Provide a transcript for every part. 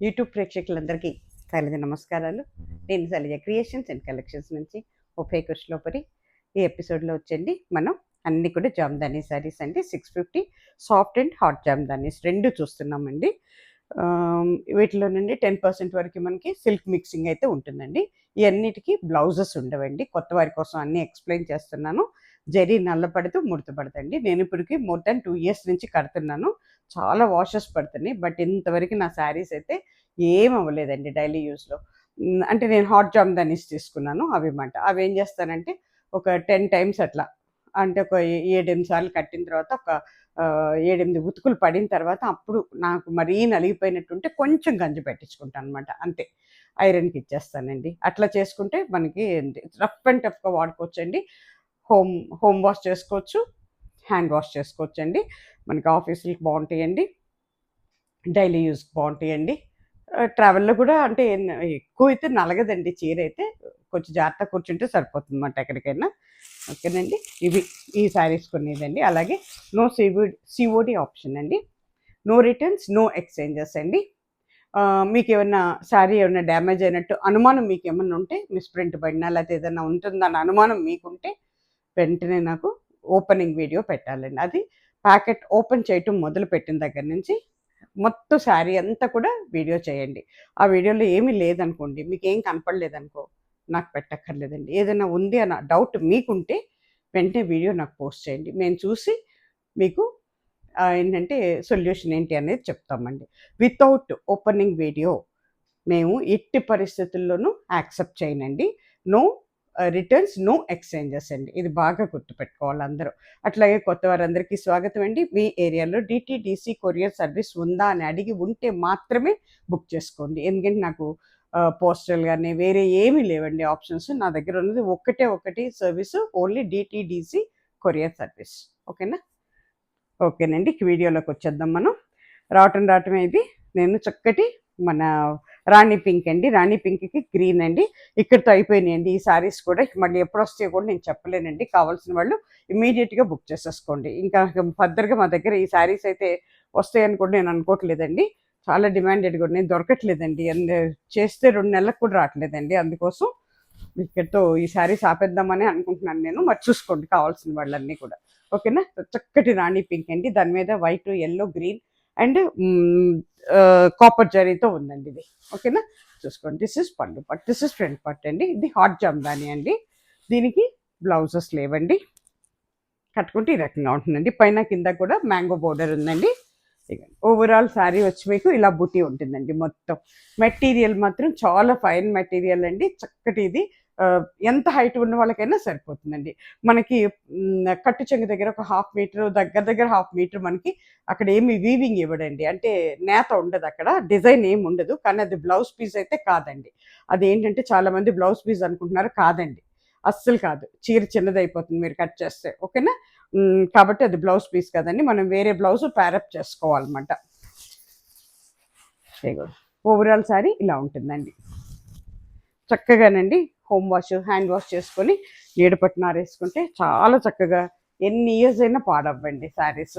YouTube ప్రేక్షకులందరికీ శైలజ నమస్కారాలు. నేను శైలజ క్రియేషన్స్ అండ్ కలెక్షన్స్ నుంచి ఉభయ కృష్ణలోపరి. ఈ ఎపిసోడ్లో వచ్చండి మనం అన్నీ కూడా జామ్దానీ శారీస్ అండి. 650 సాఫ్ట్ అండ్ హాట్ జామ్దానీస్ రెండు చూస్తున్నామండి. వీటిలో నుండి 10% వరకు మనకి సిల్క్ మిక్సింగ్ అయితే ఉంటుందండి. ఇవన్నిటికీ బ్లౌజెస్ ఉండవండి. కొత్త వారి కోసం అన్నీ ఎక్స్ప్లెయిన్ చేస్తున్నాను. జరీ నల్లపడుతూ ముడత పడతండి. నేను ఇప్పటికి మోర్ దాన్ 2 years నుంచి కడుతున్నాను. చాలా వాషెస్ పడుతున్నాయి. బట్ ఇంతవరకు నా శారీస్ అయితే ఏం అవ్వలేదండి డైలీ యూస్లో. అంటే నేను హాట్ జామ్దానీస్ తీసుకున్నాను అవి మాట. అవి ఏం చేస్తానంటే ఒక 10 times అట్లా, అంటే ఒక 7-8 సార్లు కట్టిన తర్వాత ఒక 7-8 ఉతుకులు పడిన తర్వాత అప్పుడు నాకు మరీ నలిగిపోయినట్టుంటే కొంచెం గంజి పెట్టించుకుంటాను అనమాట. అంతే, ఐరన్కి ఇచ్చేస్తానండి. అట్లా చేసుకుంటే మనకి రఫ్ అండ్ టఫ్గా వాడుకోవచ్చండి. హోమ్ హోమ్ వాష్ చేసుకోవచ్చు, హ్యాండ్ వాష్ చేసుకోవచ్చండి. మనకి ఆఫీసులకి బాగుంటాయండి, డైలీ యూస్కి బాగుంటాయండి. ట్రావెల్లో కూడా అంటే ఎక్కువ అయితే నలగదండి చీర అయితే. కొంచెం జాగ్రత్తగా కూర్చుంటే సరిపోతుంది అన్నమాట ఎక్కడికైనా. ఓకేనండి, ఇవి ఈ శారీస్ కొనేదండి. అలాగే నో సిఓడి ఆప్షన్ అండి. నో రిటర్న్స్, నో ఎక్స్చేంజెస్ అండి. మీకు ఏమన్నా శారీ ఏమన్నా డ్యామేజ్ అయినట్టు అనుమానం మీకు ఏమన్నా ఉంటే, మిస్ప్రింట్ పడినా లేకపోతే ఏదైనా ఉంటుందని అనుమానం మీకుంటే వెంటనే నాకు ఓపెనింగ్ వీడియో పెట్టాలండి. అది ప్యాకెట్ ఓపెన్ చేయటం మొదలు పెట్టిన దగ్గర నుంచి మొత్తం శారీ అంతా కూడా వీడియో చేయండి. ఆ వీడియోలో ఏమీ లేదనుకోండి, మీకు ఏం కనపడలేదనుకో, నాకు పెట్టక్కర్లేదండి. ఏదైనా ఉంది అన్న డౌట్ మీకుంటే వెంటనే వీడియో నాకు పోస్ట్ చేయండి. మేము చూసి మీకు ఏంటంటే సొల్యూషన్ ఏంటి అనేది చెప్తామండి. వితౌట్ ఓపెనింగ్ వీడియో మేము ఎట్టి పరిస్థితుల్లోనూ యాక్సెప్ట్ చేయనండి. నో రిటర్న్స్, నో ఎక్స్చేంజెస్ అండి. ఇది బాగా గుర్తుపెట్టుకోవాలి అందరూ. అట్లాగే కొత్త వారందరికీ స్వాగతం అండి. మీ ఏరియాలో DTDC కొరియర్ సర్వీస్ ఉందా అని అడిగి ఉంటే మాత్రమే బుక్ చేసుకోండి. ఎందుకంటే నాకు పోస్టల్ కానీ వేరే ఏమీ లేవండి ఆప్షన్స్. నా దగ్గర ఉన్నది ఒకటి service, only DTDC courier service. ఓకేనా? ఓకేనండి, వీడియోలోకి వచ్చేద్దాం మనం. రావటమే ఇది. నేను చక్కటి మన రాణి పింక్ అండి, రాణి పింక్కి గ్రీన్ అండి. ఇక్కడితో అయిపోయినాయండి ఈ శారీస్ కూడా. మళ్ళీ ఎప్పుడు వస్తాయో కూడా నేను చెప్పలేనండి. కావాల్సిన వాళ్ళు ఇమీడియట్గా బుక్ చేసేసుకోండి. ఇంకా ఫర్దర్గా మా దగ్గర ఈ శారీస్ అయితే వస్తాయని కూడా నేను అనుకోవట్లేదండి. చాలా డిమాండెడ్ కూడా, నేను దొరకట్లేదండి. చేస్తే 2 నెలలకు కూడా రావట్లేదండి. అందుకోసం ఇక్కడితో ఈ శారీస్ ఆపేద్దామని అనుకుంటున్నాను నేను. మరి చూసుకోండి కావాల్సిన వాళ్ళన్నీ కూడా. ఓకేనా? చక్కటి రాణి పింక్ అండి, దాని మీద white, yellow, green and copper జరీతో ఉందండి ఇది. ఓకేనా? చూసుకోండి. దిస్ ఇస్ పళ్ళు పట్, దిస్ ఇస్ ఫ్రంట్ పట్ అండి. ఇది హాట్ జామ్దాని అండి. దీనికి బ్లౌజెస్ లేవండి. కట్టుకుంటే ఈ రకంగా ఉంటుందండి. పైన కింద కూడా మ్యాంగో బోర్డర్ ఉందండి. ఓవరాల్ శారీ వచ్చి మీకు ఇలా బుటీ ఉంటుందండి. మొత్తం మెటీరియల్ మాత్రం చాలా ఫైన్ మెటీరియల్ అండి. చక్కటి ఇది ఎంత హైట్ ఉన్న వాళ్ళకైనా సరిపోతుందండి. మనకి కట్టు చెంగు దగ్గర ఒక 1/2 మీటర్, దగ్గర 1/2 మీటర్ మనకి అక్కడ ఏమి వీవింగ్ ఇవ్వడండి. అంటే నేత ఉండదు అక్కడ, డిజైన్ ఏమి ఉండదు. కానీ అది బ్లౌజ్ పీస్ అయితే కాదండి. అది ఏంటంటే చాలామంది బ్లౌజ్ పీస్ అనుకుంటున్నారు, కాదండి. అస్సలు కాదు. చీర చిన్నదైపోతుంది మీరు కట్ చేస్తే. ఓకేనా? కాబట్టి అది బ్లౌజ్ పీస్ కదండి. మనం వేరే బ్లౌజ్ ప్యారప్ చేసుకోవాలన్నమాట. ఓవరాల్ శారీ ఇలా ఉంటుందండి. చక్కగానండి హోమ్ వాష్, హ్యాండ్ వాష్ చేసుకొని నీడపట్టు ఆరేసుకుంటే చాలా చక్కగా ఎన్ని ఇయర్స్ అయినా పాడవ్వండి శారీస్.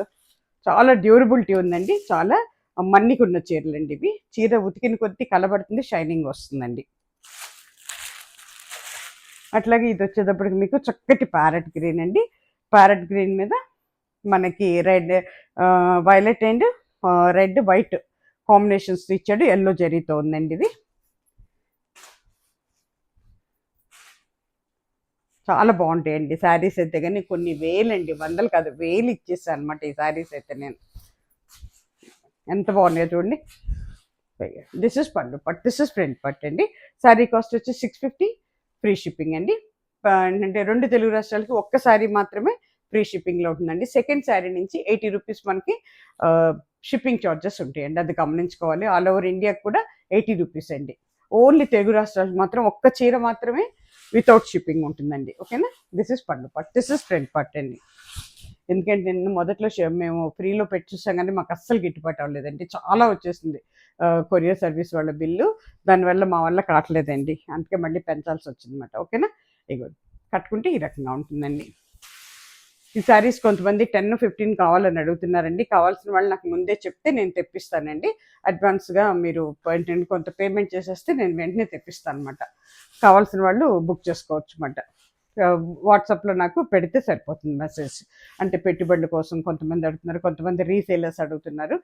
చాలా డ్యూరబిలిటీ ఉందండి. చాలా మన్నికున్న చీరలండి ఇవి. చీర ఉతికిన కొద్దీ కలబడుతుంది, షైనింగ్ వస్తుందండి. అట్లాగే ఇది వచ్చేటప్పటికి మీకు చక్కటి ప్యారెట్ గ్రీన్ అండి. ప్యారెట్ గ్రీన్ మీద మనకి red, violet and red, white combinations ఇచ్చాడు. ఎల్లో జరీతో ఉందండి ఇది. చాలా బాగుంటాయండి శారీస్ అయితే. కానీ కొన్ని వేలండి, వందలు కాదు వేలు ఇచ్చేసాను అనమాట ఈ శారీస్ అయితే నేను. ఎంత బాగున్నాయో చూడండి. దిస్ ఇస్ పళ్ళు పట్, దిస్ ఇస్ ఫ్రంట్ పట్ అండి. శారీ కాస్ట్ వచ్చి 650, ఫ్రీ షిప్పింగ్ అండి. అంటే 2 తెలుగు రాష్ట్రాలకి ఒక్క శారీ మాత్రమే ఫ్రీ షిప్పింగ్లో ఉంటుందండి. సెకండ్ శారీ నుంచి 80 రూపీస్ మనకి షిప్పింగ్ ఛార్జెస్ ఉంటాయండి. అది గమనించుకోవాలి. ఆల్ ఓవర్ ఇండియాకి కూడా 80 రూపీస్ అండి. ఓన్లీ తెలుగు రాష్ట్రాలకు మాత్రం ఒక్క చీర మాత్రమే వితౌట్ షిప్పింగ్ ఉంటుందండి. ఓకేనా? దిస్ ఇస్ పళ్ళు పట్, దిస్ ఇస్ ఫ్రంట్ పట్ అండి. ఎందుకంటే నేను మొదట్లో మేము ఫ్రీలో పెట్టి చూసాం కానీ మాకు అస్సలు గిట్టుబాటు అవ్వలేదండి. చాలా వచ్చేసింది కొరియర్ సర్వీస్ వాళ్ళ బిల్లు. దానివల్ల మా వల్ల కావట్లేదండి. అందుకే మళ్ళీ పెంచాల్సి వచ్చిందన్నమాట. ఓకేనా? ఇగో కట్టుకుంటే ఈ రకంగా ఉంటుందండి. ఈ శారీస్ కొంతమంది 10-15 కావాలని అడుగుతున్నారండి. కావాల్సిన వాళ్ళు నాకు ముందే చెప్తే నేను తెప్పిస్తానండి. అడ్వాన్స్గా మీరు ఏంటంటే కొంత పేమెంట్ చేసేస్తే నేను వెంటనే తెప్పిస్తాను అనమాట. కావాల్సిన వాళ్ళు బుక్ చేసుకోవచ్చు అన్నమాట. వాట్సాప్లో నాకు పెడితే సరిపోతుంది మెసేజ్. అంటే పెట్టుబడుల కోసం కొంతమంది అడుగుతున్నారు, కొంతమంది రీసేలర్స్ అడుగుతున్నారు.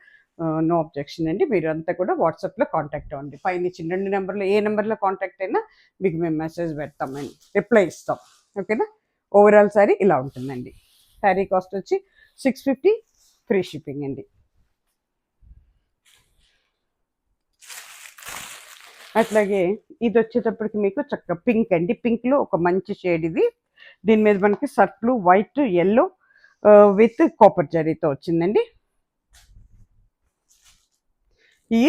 నో అబ్జెక్షన్ అండి. మీరు అంతా కూడా వాట్సాప్లో కాంటాక్ట్ అవ్వండి. పైన ఇచ్చిన 2 నెంబర్లో ఏ నెంబర్లో కాంటాక్ట్ అయినా మీకు మేము మెసేజ్ పెడతామండి, రిప్లై ఇస్తాం. ఓకేనా. ఓవరాల్ శారీ ఇలా ఉంటుందండి. శారీ కాస్ట్ వచ్చి 650, ఫ్రీ షిప్పింగ్ అండి. అట్లాగే ఇది వచ్చేటప్పటికి మీకు చక్కగా పింక్ అండి. పింక్లో ఒక మంచి షేడ్ ఇది. దీని మీద మనకి సర్ట్లు వైట్, ఎల్లో విత్ కాపర్ జరీతో వచ్చిందండి. ఈ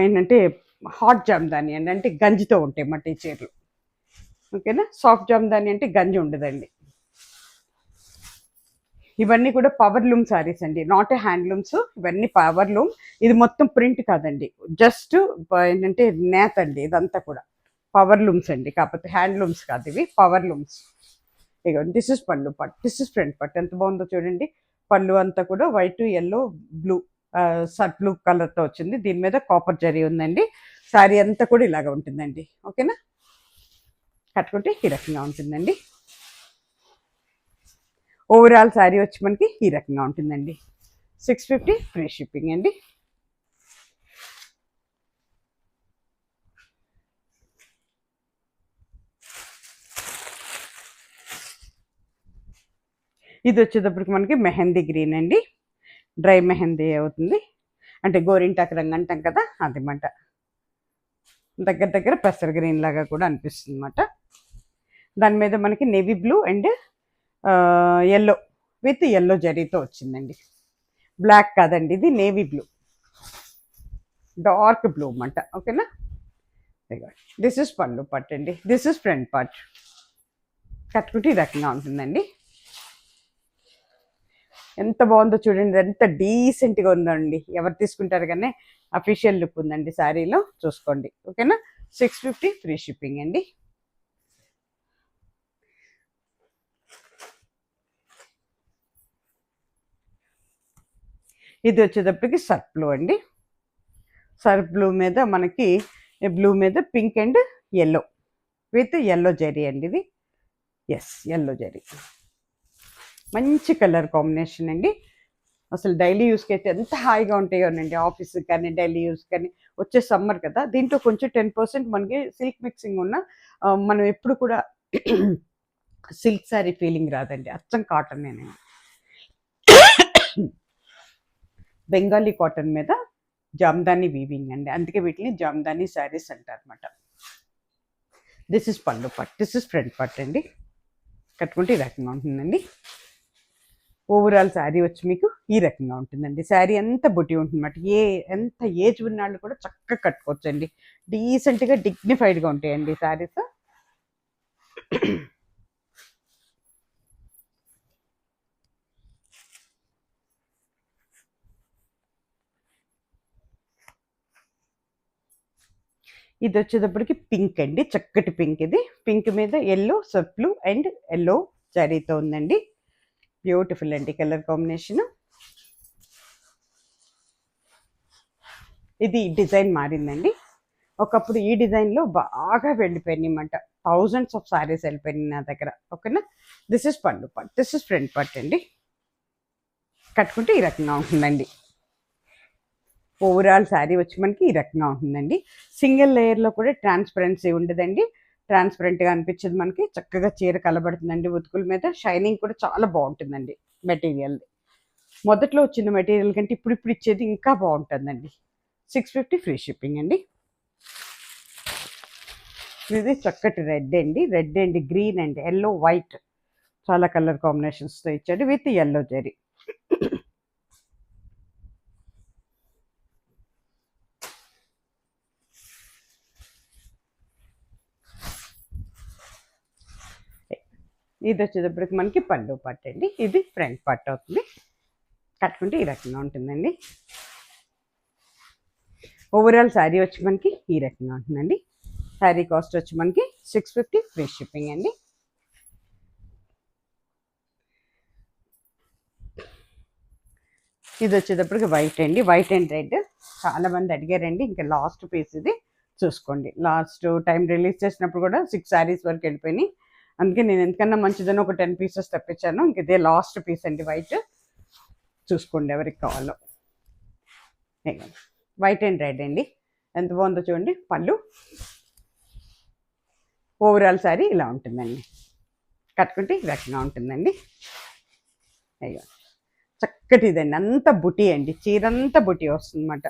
ఏంటంటే హాట్ జామ్దాని అండి, అంటే గంజితో ఉంటాయి అన్నమాట ఈ చీరలు. ఓకేనా. సాఫ్ట్ జామ్దాని అంటే గంజి ఉండదండి. ఇవన్నీ కూడా పవర్ లూమ్ శారీస్ అండి, నాట్ ఏ హ్యాండ్లూమ్స్. ఇవన్నీ పవర్ లూమ్. ఇది మొత్తం ప్రింట్ కాదండి, జస్ట్ ఏంటంటే నేత అండి. ఇదంతా కూడా పవర్ లూమ్స్ అండి, కాకపోతే హ్యాండ్లూమ్స్ కాదు, ఇవి పవర్ లూమ్స్. ఇక దిస్ ఇస్ పళ్ళు పట్, దిస్ ఇస్ ఫ్రంట్ పట్. ఎంత బాగుందో చూడండి. పళ్ళు అంతా కూడా వైట్, ఎల్లో, బ్లూ, సట్ బ్లూ కలర్తో వచ్చింది. దీని మీద కాపర్ జరీ ఉందండి. శారీ అంతా కూడా ఇలాగ ఉంటుందండి. ఓకేనా. కట్టుకుంటే ఈ రకంగా ఉంటుందండి. ఓవరాల్ శారీ వచ్చి మనకి ఈ రకంగా ఉంటుందండి. 650, ఫ్రీ షిప్పింగ్ అండి. ఇది వచ్చేటప్పటికి మనకి మెహందీ గ్రీన్ అండి. డ్రై మెహందీ అవుతుంది, అంటే గోరింటాకు రంగు అంటాం కదా, అదనమాట. దగ్గర దగ్గర పెసర్ గ్రీన్ లాగా కూడా అనిపిస్తుంది అన్నమాట. దాని మీద మనకి navy blue and yellow with yellow జరీతో వచ్చిందండి. బ్లాక్ కాదండి, ఇది నేవీ బ్లూ, డార్క్ బ్లూ అన్నమాట. ఓకేనా. దిస్ ఇస్ పళ్ళు పట్టు అండి, దిస్ ఇస్ ఫ్రంట్ పార్ట్. కట్టుకుంటే ఈ రకంగా ఉంటుందండి. ఎంత బాగుందో చూడండి, ఎంత డీసెంట్గా ఉందండి. ఎవరు తీసుకుంటారు కానీ అఫీషియల్ లుక్ ఉందండి శారీలో, చూసుకోండి. ఓకేనా. 650, ఫ్రీ షిప్పింగ్ అండి. ఇది వచ్చేటప్పటికి సర్ఫ్ బ్లూ అండి. సర్ఫ్ బ్లూ మీద మనకి బ్లూ మీద pink and yellow with yellow zari అండి ఇది. ఎస్, ఎల్లో జరీ. మంచి కలర్ కాంబినేషన్ అండి. అసలు డైలీ యూస్కి అయితే ఎంత హాయిగా ఉంటాయోనండి, ఆఫీస్కి కానీ డైలీ యూస్ కానీ. వచ్చే సమ్మర్ కదా, దీంట్లో కొంచెం 10% మనకి సిల్క్ మిక్సింగ్ ఉన్న మనం ఎప్పుడు కూడా సిల్క్ శారీ ఫీలింగ్ రాదండి, అచ్చం కాటన్. నేను బెంగాలీ కాటన్ మీద జామ్దాని వీవింగ్ అండి, అందుకే వీటిని జామ్దాని శారీస్ అంటారు అనమాట. దిస్ ఇస్ పళ్ళు పట్, దిస్ ఇస్ ఫ్రంట్ పట్ అండి. కట్టుకుంటే ఈ రకంగా ఉంటుందండి. ఓవరాల్ శారీ వచ్చి మీకు ఈ రకంగా ఉంటుందండి. శారీ ఎంత బుట్టి ఉంటుందన్నమాట. ఎంత ఏజ్ ఉన్నాళ్ళు కూడా చక్కగా కట్టుకోవచ్చండి. డీసెంట్గా డిగ్నిఫైడ్గా ఉంటాయండి శారీస్. ఇది వచ్చేటప్పటికి పింక్ అండి, చక్కటి పింక్. ఇది పింక్ మీద yellow, Surf blue and yellow జరీతో ఉందండి. బ్యూటిఫుల్ అండి కలర్ కాంబినేషన్. ఇది డిజైన్ మారిందండి. ఒకప్పుడు ఈ డిజైన్లో బాగా వెళ్ళిపోయింది అన్నమాట. థౌజండ్స్ ఆఫ్ శారీస్ వెళ్ళిపోయినాయి నా దగ్గర. ఓకేనా. దిస్ ఇస్ పళ్ళు పట్, దిస్ ఇస్ ఫ్రంట్ పట్ అండి. కట్టుకుంటే ఈ రకంగా ఉంటుందండి. ఓవరాల్ శారీ వచ్చి మనకి ఈ రకంగా ఉంటుందండి. సింగిల్ లేయర్లో కూడా ట్రాన్స్పరెన్సీ ఉండదండి, ట్రాన్స్పరెంట్గా అనిపించేది మనకి. చక్కగా చీర కలబడుతుందండి ఉతుకుల మీద. షైనింగ్ కూడా చాలా బాగుంటుందండి మెటీరియల్. మొదట్లో వచ్చిన మెటీరియల్ కంటే ఇప్పుడు ఇచ్చేది ఇంకా బాగుంటుందండి. 650, ఫ్రీ షిప్పింగ్ అండి. ఇది చక్కటి రెడ్ అండి, red and green and yellow white, చాలా కలర్ కాంబినేషన్స్తో ఇచ్చాడు విత్ ఎల్లో జరీ. ఇది వచ్చేటప్పటికి మనకి పళ్ళు పట్టు అండి, ఇది ఫ్రంట్ పట్టు అవుతుంది. కట్టుకుంటే ఈ రకంగా ఉంటుందండి. ఓవరాల్ శారీ వచ్చి మనకి ఈ రకంగా ఉంటుందండి. శారీ కాస్ట్ వచ్చి మనకి 650, ఫ్రీ షిప్పింగ్ అండి. ఇది వచ్చేటప్పటికి వైట్ అండి, వైట్ అండ్ రెడ్. చాలామంది అడిగారండి, ఇంకా లాస్ట్ పీస్ ఇది చూసుకోండి. లాస్ట్ టైం రిలీజ్ చేసినప్పుడు కూడా 6 శారీస్ వరకు వెళ్ళిపోయినాయి. అందుకే నేను ఎందుకన్నా మంచిదని ఒక 10 పీసెస్ తెప్పించాను. ఇంక ఇదే లాస్ట్ పీస్ అండి వైట్. చూసుకోండి ఎవరికి కావాలో. వైట్ అండ్ రెడ్ అండి, ఎంత బాగుందో చూడండి. పళ్ళు ఓవరాల్ శారీ ఇలా ఉంటుందండి, కట్టుకుంటే ఈ రకంగా ఉంటుందండి. అయ్యో చక్కటిదండి, అంత బుటీ అండి, చీరంతా బుటీ వస్తుందన్నమాట.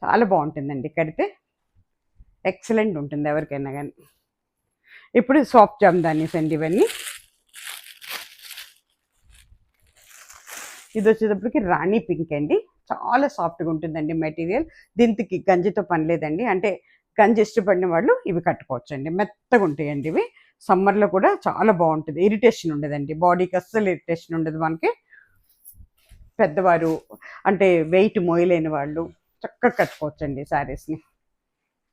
చాలా బాగుంటుందండి, కడితే ఎక్సలెంట్ ఉంటుంది ఎవరికైనా కానీ. ఇప్పుడు సాఫ్ట్ జామ్దానీస్ అండి ఇవన్నీ. ఇది వచ్చేటప్పటికి రాణి పింక్ అండి, చాలా సాఫ్ట్గా ఉంటుందండి మెటీరియల్. దీనికి గంజితో పని లేదండి, అంటే గంజి ఇష్టపడిన వాళ్ళు ఇవి కట్టుకోవచ్చు అండి, మెత్తగా ఉంటాయండి ఇవి. సమ్మర్లో కూడా చాలా బాగుంటుంది, ఇరిటేషన్ ఉండదండి, బాడీకి అస్సలు ఇరిటేషన్ ఉండదు. మనకి పెద్దవారు అంటే వెయిట్ మోయలేని వాళ్ళు చక్కగా కట్టుకోవచ్చు అండి శారీస్ని.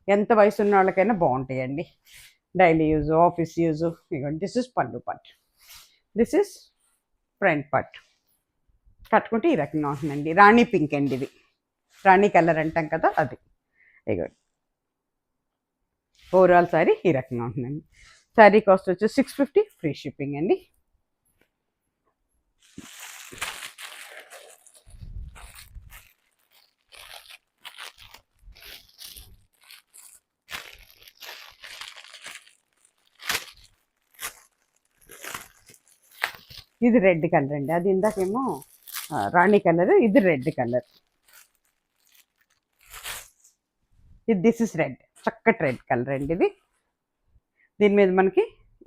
ఎంత వయసు ఉన్న వాళ్ళకైనా బాగుంటాయండి, డైలీ యూజ్, ఆఫీస్ యూజ్. ఇవ్వండి, దిస్ ఇస్ పళ్ళు part, this is front part. కట్టుకుంటే ఈ రకంగా ఉంటుందండి. రాణి పింక్ అండి ఇది, రాణి కలర్ అంటాం కదా అది. ఇవ్వండి, ఓవరాల్ శారీ ఈ రకంగా ఉంటుందండి. శారీ కాస్ట్ వచ్చి 650, ఫ్రీ షిప్పింగ్ అండి. ఇది రెడ్ కలర్ అండి, అది ఇందాకేమో రాణి కలర్, ఇది రెడ్ కలర్. ఇది దిస్ ఇస్ రెడ్, చక్కటి రెడ్ కలర్ అండి ఇది. దీని మీద మనకి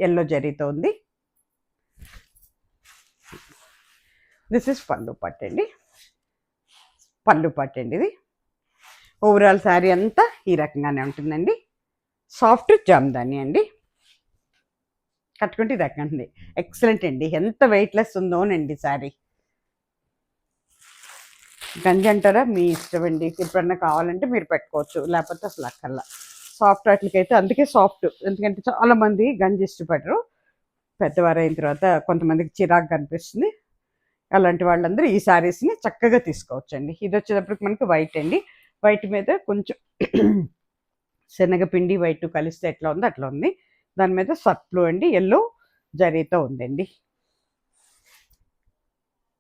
ఎల్లో జరీతో ఉంది. దిస్ ఇస్ పళ్ళు పట్టు అండి, పళ్ళు పట్టు అండి ఇది. ఓవరాల్ శారీ అంతా ఈ రకంగానే ఉంటుందండి. సాఫ్ట్ జామ్దాని అండి, కట్టుకుంటే ఈ రకంగా ఉంటుంది. ఎక్సలెంట్ అండి, ఎంత వెయిట్లెస్ ఉందోనండి శారీ. గంజి అంటారా మీ ఇష్టం అండి, ఎప్పుడన్నా కావాలంటే మీరు పెట్టుకోవచ్చు, లేకపోతే అసలు అక్కర్లా. సాఫ్ట్ వాటికైతే అందుకే సాఫ్ట్, ఎందుకంటే చాలామంది గంజి ఇష్టపడరు, పెద్దవారు అయిన తర్వాత కొంతమందికి చిరాకు కనిపిస్తుంది. అలాంటి వాళ్ళందరూ ఈ శారీస్ని చక్కగా తీసుకోవచ్చు అండి. ఇది వచ్చేటప్పటికి మనకి వైట్ అండి, వైట్ మీద కొంచెం శనగపిండి వైట్ కలిస్తే ఎట్లా ఉందో అట్లా ఉంది. దాని మీద సర్ప్లు అండి, ఎల్లో జరీతో ఉందండి.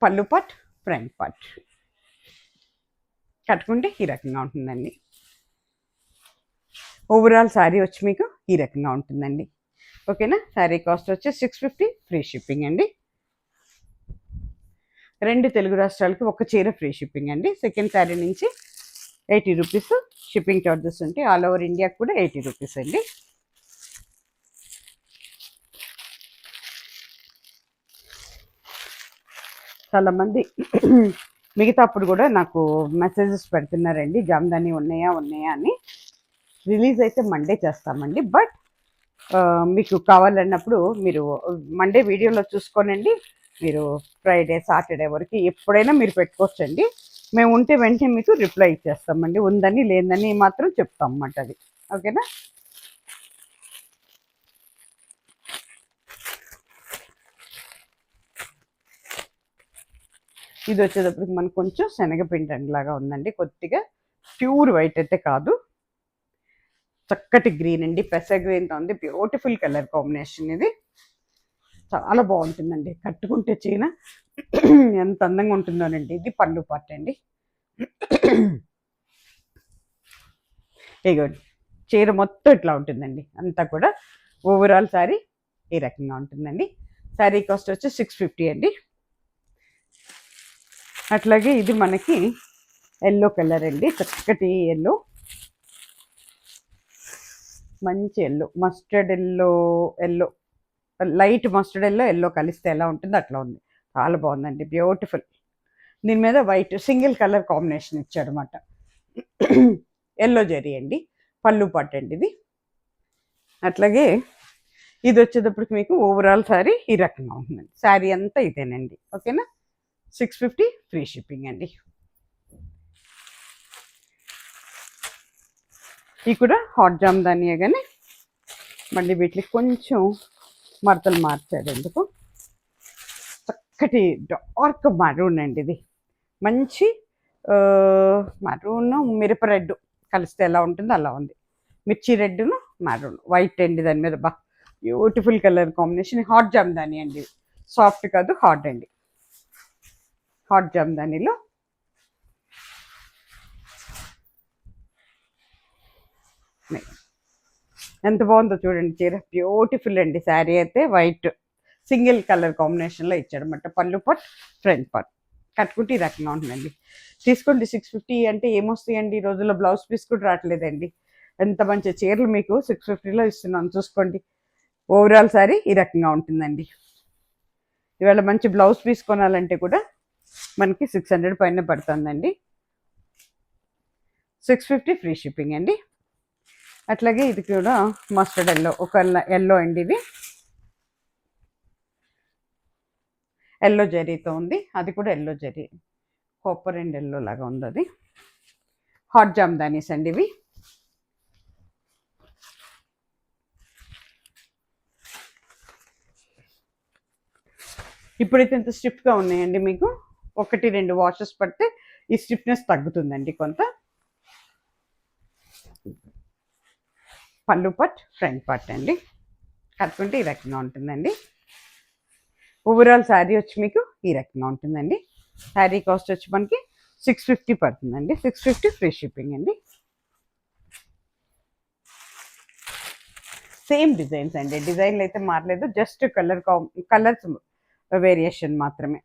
పళ్ళు పార్ట్, ఫ్రంట్ పార్ట్. కట్టుకుంటే ఈ రకంగా ఉంటుందండి. ఓవరాల్ శారీ వచ్చి మీకు ఈ రకంగా ఉంటుందండి. ఓకేనా. శారీ కాస్ట్ వచ్చి 650, ఫ్రీ షిప్పింగ్ అండి. 2 తెలుగు రాష్ట్రాలకి ఒక చీర ఫ్రీ షిప్పింగ్ అండి. సెకండ్ శారీ నుంచి 80 రూపీస్ షిప్పింగ్ చార్జెస్ ఉంటాయి. ఆల్ ఓవర్ ఇండియాకి కూడా 80 రూపీస్ అండి. చాలామంది మిగతా అప్పుడు కూడా నాకు మెసేజెస్ పెడుతున్నారండి, జామ్దాని ఉన్నాయా అని. రిలీజ్ అయితే మండే చేస్తామండి, బట్ మీకు కావాలన్నప్పుడు మీరు మండే వీడియోలో చూసుకోనండి, మీరు ఫ్రైడే సాటర్డే వరకు ఎప్పుడైనా మీరు పెట్టుకోవచ్చండి. మేము ఉంటే వెంటనే మీకు రిప్లై ఇచ్చేస్తామండి, ఉందని లేదని మాత్రం చెప్తాం అన్నమాట అది. ఓకేనా. ఇది వచ్చేటప్పటికి మనకు కొంచెం శనగపిండి రంగులాగా ఉందండి, కొద్దిగా ప్యూర్ వైట్ అయితే కాదు, చక్కటి గ్రీన్ అండి, పెస గ్రీన్తో ఉంది. బ్యూటిఫుల్ కలర్ కాంబినేషన్ ఇది, చాలా బాగుంటుందండి. కట్టుకుంటే చీర ఎంత అందంగా ఉంటుందోనండి. ఇది పళ్ళు పార్ట్ అండి. ఇగోండి, చీర మొత్తం ఇట్లా ఉంటుందండి, అంతా కూడా ఓవరాల్ శారీ ఈ రకంగా ఉంటుందండి. శారీ కాస్ట్ వచ్చి 650 అండి. అట్లాగే ఇది మనకి ఎల్లో కలర్ అండి, చక్కటి ఎల్లో, మంచి yellow, mustard yellow light mustard yellow కలిస్తే ఎలా ఉంటుందో అట్లా ఉంది, చాలా బాగుందండి, బ్యూటిఫుల్. దీని మీద వైట్ సింగిల్ కలర్ కాంబినేషన్ ఇచ్చాడనమాట, ఎల్లో జరీ అండి. పళ్ళు పట్టు అండి ఇది. అట్లాగే ఇది వచ్చేటప్పటికి మీకు ఓవరాల్ శారీ ఈ రకంగా ఉంటుందండి. శారీ అంతా ఇదేనండి. ఓకేనా. 650, ఫ్రీ షిప్పింగ్ అండి. ఇవి కూడా హాట్ జామ్దానియే కానీ మళ్ళీ వీటికి కొంచెం మడతలు మార్చారు ఎందుకు. చక్కటి డార్క్ మరూన్ అండి. ఇది మంచి మరూన్ మిరప రెడ్ కలిస్తే ఎలా ఉంటుందో అలా ఉంది. మిర్చి రెడ్ను మరూన్ వైట్ అండి దాని మీద. Beautiful colour combination. Hot Jamdani అండి, సాఫ్ట్ కాదు హాట్ అండి. హాట్ జామ్దానిలో ఎంత బాగుందో చూడండి చీర. బ్యూటిఫుల్ అండి. శారీ అయితే వైట్ సింగిల్ కలర్ కాంబినేషన్లో ఇచ్చాడు అన్నమాట. పళ్ళు పట్, ఫ్రంట్ పట్. కట్టుకుంటే ఈ రకంగా ఉంటుందండి. తీసుకోండి. 650 అంటే ఏమొస్తాయండి ఈ రోజుల్లో? బ్లౌజ్ పీస్ కూడా రావట్లేదండి. ఎంత మంచి చీరలు మీకు 650లో ఇస్తున్నాను చూసుకోండి. ఓవరాల్ శారీ ఈ రకంగా ఉంటుందండి. ఇవాళ మంచి బ్లౌజ్ పీస్ కొనాలంటే కూడా మనకి 600 పైన పడుతుందండి. 650 ఫ్రీ షిప్పింగ్ అండి. అట్లాగే ఇది కూడా మస్టర్డ్ ఎల్లో, ఒక ఎల్లో అండి. ఇది ఎల్లో జరీతో ఉంది. అది కూడా yellow zari, copper and yellow లాగా ఉంది. అది హాట్ జామ్దానీస్ అండి ఇవి. ఇప్పుడైతే ఇంత స్టిఫ్గా ఉన్నాయండి. మీకు 1-2 వాషెస్ పడితే ఈ స్టిఫ్నెస్ తగ్గుతుందండి కొంత. పళ్ళు పట్, ఫ్రంట్ పట్ అండి. కట్టుకుంటే ఈ రకంగా ఉంటుందండి. ఓవరాల్ శారీ వచ్చి మీకు ఈ రకంగా ఉంటుందండి. శారీ కాస్ట్ వచ్చి మనకి 650 పడుతుందండి. 650 ఫ్రీ షిప్పింగ్ అండి. సేమ్ డిజైన్స్ అండి. డిజైన్లు అయితే మారలేదు, జస్ట్ కలర్స్ వేరియేషన్ మాత్రమే.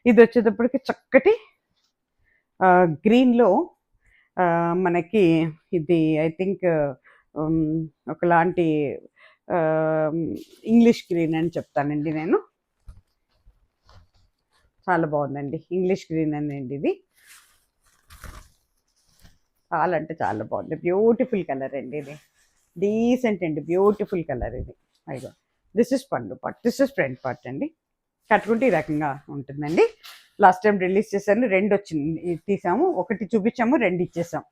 ఇది వచ్చేటప్పటికి చక్కటి గ్రీన్లో మనకి ఇది ఐ థింక్ ఒకలాంటి ఇంగ్లీష్ గ్రీన్ అని చెప్తానండి నేను. చాలా బాగుందండి. ఇంగ్లీష్ గ్రీన్ అండి ఇది. చాలా అంటే చాలా బాగుంది. బ్యూటిఫుల్ కలర్ అండి ఇది. డీసెంట్ అండి, బ్యూటిఫుల్ కలర్ ఇది. అయ్యో, దిస్ ఇస్ పళ్ళు part, this is front part అండి. కట్టుకుంటే ఈ రకంగా ఉంటుందండి. లాస్ట్ టైం రిలీజ్ చేశాను, 2 వచ్చింది తీసాము. 1 చూపించాము, 2 ఇచ్చేసాం.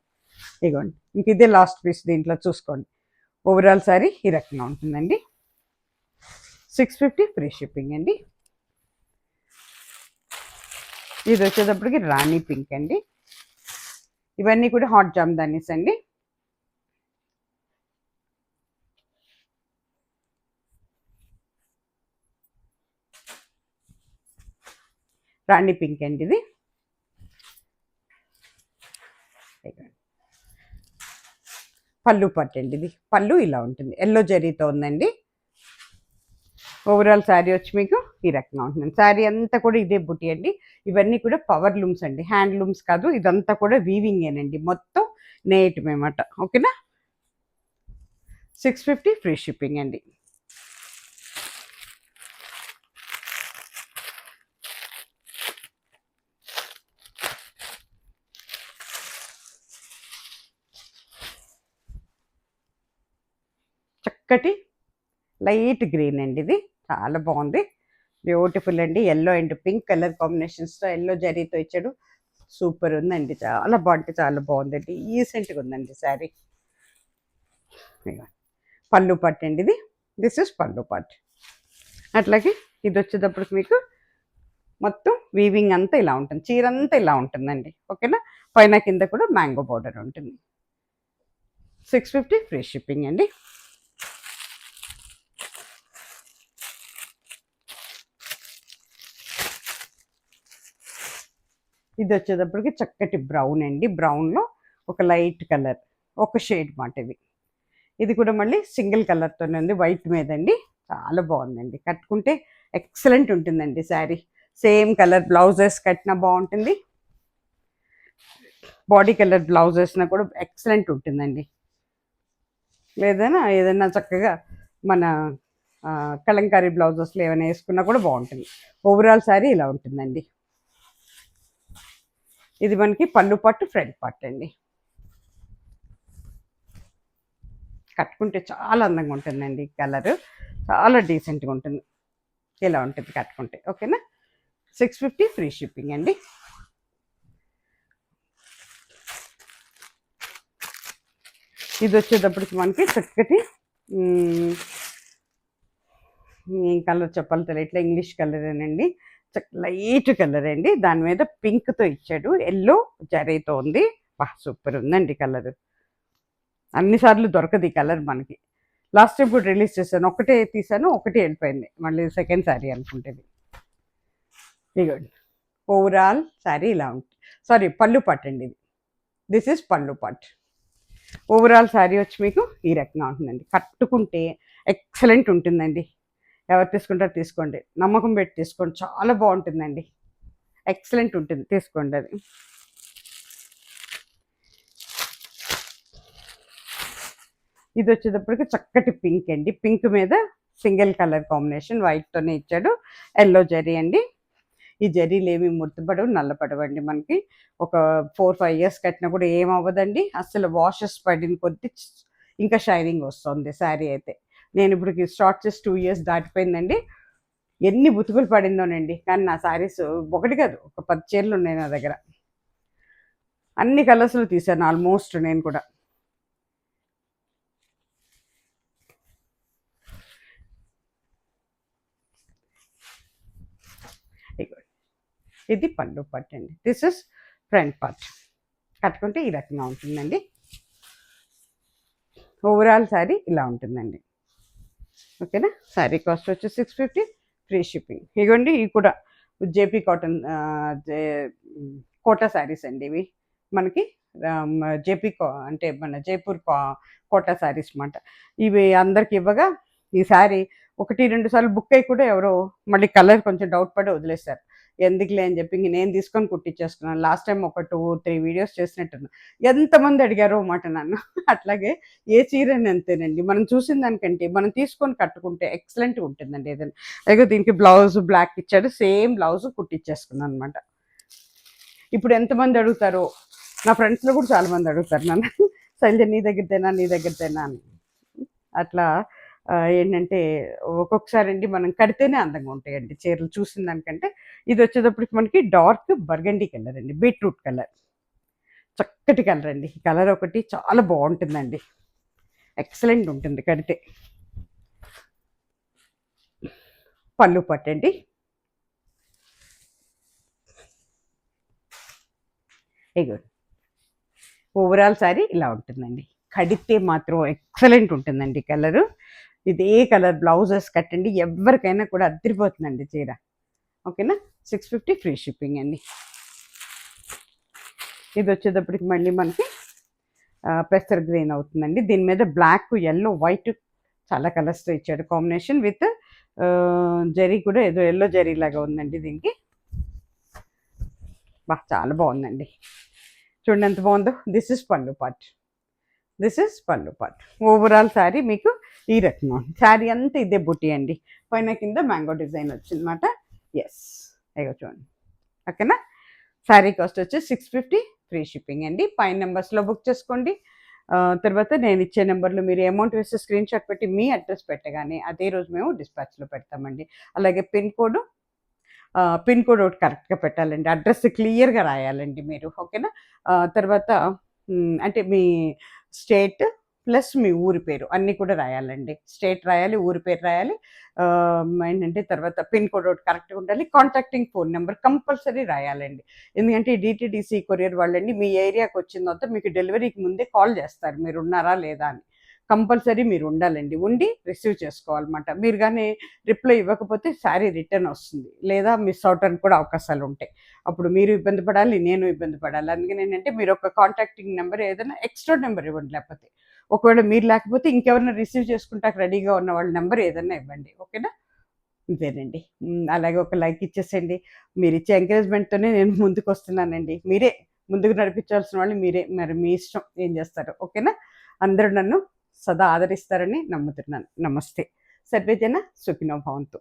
ఇదిగోండి, ఇంక ఇదే లాస్ట్ పీస్ దీంట్లో చూసుకోండి. ఓవరాల్ సారీ ఈ రకంగా ఉంటుందండి. 650 ఫ్రీ షిప్పింగ్ అండి. ఇది వచ్చేటప్పటికి రాణి పింక్ అండి. ఇవన్నీ కూడా హాట్ జామ్దానీస్ అండి. రాణి పింక్ అండి ఇది. పళ్ళు పట్టు అండి. ఇది పళ్ళు ఇలా ఉంటుంది, ఎల్లో జరీతో ఉందండి. ఓవరాల్ శారీ వచ్చి మీకు ఈ రకంగా ఉంటుంది. శారీ అంతా కూడా ఇదే బుట్టి అండి. ఇవన్నీ కూడా పవర్ లూమ్స్ అండి, హ్యాండ్ లూమ్స్ కాదు. ఇదంతా కూడా వీవింగేనండి, మొత్తం నేయటమేమాట. ఓకేనా? 650 ఫ్రీ షిప్పింగ్ అండి. చక్కటి లైట్ గ్రీన్ అండి. ఇది చాలా బాగుంది, బ్యూటిఫుల్ అండి. ఎల్లో అండ్ పింక్ కలర్ కాంబినేషన్స్తో ఎల్లో జరీతో ఇచ్చాడు. సూపర్ ఉందండి, చాలా బాగుంటే చాలా బాగుందండి. ఈసెంట్గా ఉందండి శారీ. పళ్ళు పట్టు అండి ఇది. దిస్ ఇస్ పళ్ళు పట్టు. అట్లాగే ఇది వచ్చేటప్పటికి మీకు మొత్తం వీవింగ్ అంతా ఇలా ఉంటుంది, చీర అంతా ఇలా ఉంటుందండి. ఓకేనా? పైన కింద కూడా మ్యాంగో బోర్డర్ ఉంటుంది. 650 ఫ్రీ షిప్పింగ్ అండి. ఇది వచ్చేటప్పటికి చక్కటి బ్రౌన్ అండి. బ్రౌన్లో ఒక లైట్ కలర్, ఒక షేడ్ మాట ఇది. ఇది కూడా మళ్ళీ సింగిల్ కలర్తోనే ఉంది, వైట్ మీద అండి. చాలా బాగుందండి. కట్టుకుంటే ఎక్సలెంట్ ఉంటుందండి శారీ. సేమ్ కలర్ బ్లౌజెస్ కట్టినా బాగుంటుంది, బాడీ కలర్ బ్లౌజ్ వేసినా కూడా ఎక్సలెంట్ ఉంటుందండి. ఏదైనా చక్కగా మన కలంకారీ బ్లౌజెస్లో ఏమైనా వేసుకున్నా కూడా బాగుంటుంది. ఓవరాల్ శారీ ఇలా ఉంటుందండి. ఇది మనకి పళ్ళు పట్టు, ఫ్రంట్ పట్టు అండి. కట్టుకుంటే చాలా అందంగా ఉంటుందండి. కలర్ చాలా డీసెంట్గా ఉంటుంది. ఇలా ఉంటుంది కట్టుకుంటే. ఓకేనా? 650 ఫ్రీ షిప్పింగ్ అండి. ఇది వచ్చేటప్పటికి మనకి చక్కటి ఏం కలర్ చెప్పాలి తెలియట్లే, ఇట్లా ఇంగ్లీష్ కలరేనండి, లైట్ కలర్ అండి. దాని మీద పింక్తో ఇచ్చాడు, ఎల్లో జరీతో ఉంది. సూపర్ ఉందండి కలర్. అన్నిసార్లు దొరకదు ఈ కలర్ మనకి. లాస్ట్ టైం కూడా రిలీజ్ చేశాను, ఒకటే తీసాను, ఒకటి వెళ్ళిపోయింది, మళ్ళీ సెకండ్ శారీ అనుకుంటేది. ఇదిగోండి ఓవరాల్ శారీ ఇలా ఉంటుంది. సారీ, పళ్ళు పట్టు అండి ఇది. దిస్ ఈజ్ పళ్ళు పట్టు. ఓవరాల్ శారీ వచ్చి మీకు ఈ రకంగా ఉంటుందండి. కట్టుకుంటే ఎక్సలెంట్ ఉంటుందండి. ఎవరు తీసుకుంటారో తీసుకోండి, నమ్మకం పెట్టి తీసుకోండి, చాలా బాగుంటుందండి, ఎక్సలెంట్ ఉంటుంది, తీసుకోండి అది. ఇది వచ్చేటప్పటికి చక్కటి పింక్ అండి, పింక్ మీద సింగిల్ కలర్ కాంబినేషన్ వైట్తోనే ఇచ్చాడు, ఎల్లో జరీ అండి. ఈ జరీలు ఏమి ముడతపడవు, నల్లపడవండి. మనకి ఒక 4-5 ఇయర్స్ కట్టినా కూడా ఏమవ్వదండి. అసలు వాషెస్ పడిన కొద్దీ ఇంకా షైనింగ్ వస్తుంది శారీ అయితే. నేను ఇప్పుడు స్టార్ట్ చేసి 2 ఇయర్స్ దాటిపోయిందండి. ఎన్ని బుతుకులు పడిందోనండి, కానీ నా శారీస్ ఒకటి కాదు, ఒక 10 చీరలు ఉన్నాయి నా దగ్గర. అన్ని కలర్స్లో తీసాను ఆల్మోస్ట్ నేను కూడా. ఇది పళ్ళు పట్టు అండి. This is front part. కట్టుకుంటే ఈ రకంగా ఉంటుందండి. ఓవరాల్ శారీ ఇలా ఉంటుందండి. ఓకేనా. శారీ కాస్ట్ వచ్చి 650, ఫ్రీ షిప్పింగ్. ఇదిగోండి ఇవి కూడా జేపీ కాటన్ కోటా శారీస్ అండి. ఇవి మనకి జేపీ అంటే మన జైపూర్ కోటా శారీస్ అన్నమాట. ఇవి అందరికి ఇవ్వగా ఈ శారీ 1-2 సార్లు బుక్ అయ్యి కూడా ఎవరో మళ్ళీ కలర్ కొంచెం డౌట్ పడి వదిలేస్తారు. ఎందుకులే అని చెప్పి నేను తీసుకొని కుట్టించేసుకున్నాను. లాస్ట్ టైం ఒక 2-3 వీడియోస్ చేసినట్టున్నా, ఎంతమంది అడిగారో మాట నన్ను. అట్లాగే ఏ చీరని అంతేనండి, మనం చూసిన దానికంటే మనం తీసుకొని కట్టుకుంటే ఎక్సలెంట్గా ఉంటుందండి ఏదైనా. అలాగే దీనికి బ్లౌజ్ బ్లాక్ ఇచ్చాడు, సేమ్ బ్లౌజ్ కుట్టించేసుకున్నాను అనమాట. ఇప్పుడు ఎంతమంది అడుగుతారో, నా ఫ్రెండ్స్లో కూడా చాలామంది అడుగుతారు నన్ను, శైలజ నీ దగ్గరదేనా అని. అట్లా ఏంటంటే ఒక్కొక్కసారి అండి మనం కడితేనే అందంగా ఉంటాయండి చీరలు చూసిన దానికంటే. ఇది వచ్చేటప్పటికి మనకి డార్క్ బర్గండీ కలర్ అండి, బీట్రూట్ కలర్, చక్కటి కలర్ అండి. ఈ కలర్ ఒకటి చాలా బాగుంటుందండి, ఎక్సలెంట్ ఉంటుంది కడితే. పళ్ళు పట్టండి. ఇగో ఓవరాల్ శారీ ఇలా ఉంటుందండి. కడితే మాత్రం ఎక్సలెంట్ ఉంటుందండి కలరు. ఇదే కలర్ బ్లౌజెస్ కట్టండి, ఎవరికైనా కూడా అదిరిపోతుందండి చీర. ఓకేనా. 650, ఫ్రీ షిప్పింగ్ అండి. ఇది వచ్చేటప్పటికి మళ్ళీ మనకి పెసర్ గ్రీన్ అవుతుందండి. దీని మీద బ్లాక్, ఎల్లో, వైట్ చాలా కలర్స్తో ఇచ్చాడు కాంబినేషన్ విత్ జరీ కూడా ఏదో ఎల్లో జరీ లాగా ఉందండి దీనికి. చాలా బాగుందండి, చూడండి ఎంత బాగుందో. దిస్ ఇస్ పళ్ళు పార్ట్. ఓవరాల్ శారీ మీకు ఈ రకంగా ఉంది. శారీ అంతా ఇదే బుట్టి అండి, పైన కింద మ్యాంగో డిజైన్ వచ్చిందన్నమాట. ఎస్, అయ్యో చూడండి. ఓకేనా. శారీ కాస్ట్ వచ్చి 650, ఫ్రీ షిప్పింగ్ అండి. పైన నెంబర్స్లో బుక్ చేసుకోండి. తర్వాత నేను ఇచ్చే నెంబర్లో మీరు అమౌంట్ వేస్తే స్క్రీన్ షాట్ పెట్టి మీ అడ్రస్ పెట్టగానే అదే రోజు మేము డిస్పాచ్లో పెడతామండి. అలాగే పిన్ కోడ్ ఒకటి కరెక్ట్గా పెట్టాలండి, అడ్రస్ క్లియర్గా రాయాలండి మీరు. ఓకేనా. తర్వాత అంటే మీ స్టేట్ ప్లస్ మీ ఊరి పేరు అన్నీ కూడా రాయాలండి. స్టేట్ రాయాలి, ఊరి పేరు రాయాలి, ఏంటంటే తర్వాత పిన్ కోడ్ ఒకటి కరెక్ట్గా ఉండాలి, కాంటాక్టింగ్ ఫోన్ నెంబర్ కంపల్సరీ రాయాలండి. ఎందుకంటే ఈ డిటీడీసీ కొరియర్ వాళ్ళండి మీ ఏరియాకి వచ్చిన తర్వాత మీకు డెలివరీకి ముందే కాల్ చేస్తారు మీరు ఉన్నారా లేదా అని. కంపల్సరీ మీరు ఉండాలండి, ఉండి రిసీవ్ చేసుకోవాలన్నమాట. మీరు కానీ రిప్లై ఇవ్వకపోతే శారీ రిటర్న్ వస్తుంది, లేదా మిస్ అవడానికి కూడా అవకాశాలు ఉంటాయి. అప్పుడు మీరు ఇబ్బంది పడాలి, నేను ఇబ్బంది పడాలి. అందుకని ఏంటంటే మీరు ఒక కాంటాక్టింగ్ నెంబర్ ఏదైనా ఎక్స్ట్రా నెంబర్ ఇవ్వండి. లేకపోతే ఒకవేళ మీరు లేకపోతే ఇంకెవరైనా రిసీవ్ చేసుకుంటాక రెడీగా ఉన్న వాళ్ళ నెంబర్ ఏదైనా ఇవ్వండి. ఓకేనా. ఇదేనండి. అలాగే ఒక లైక్ ఇచ్చేసేయండి. మీరు ఇచ్చే ఎంకరేజ్మెంట్తోనే నేను ముందుకు వస్తున్నానండి. మీరే ముందుకు నడిపించాల్సిన వాళ్ళు మీరే, మరి మీ ఇష్టం ఏం చేస్తారో. ఓకేనా. అందరూ నన్ను సదా ఆదరిస్తారని నమ్ముతున్నాను. నమస్తే. సర్వేజన సుఖినో భవంతు.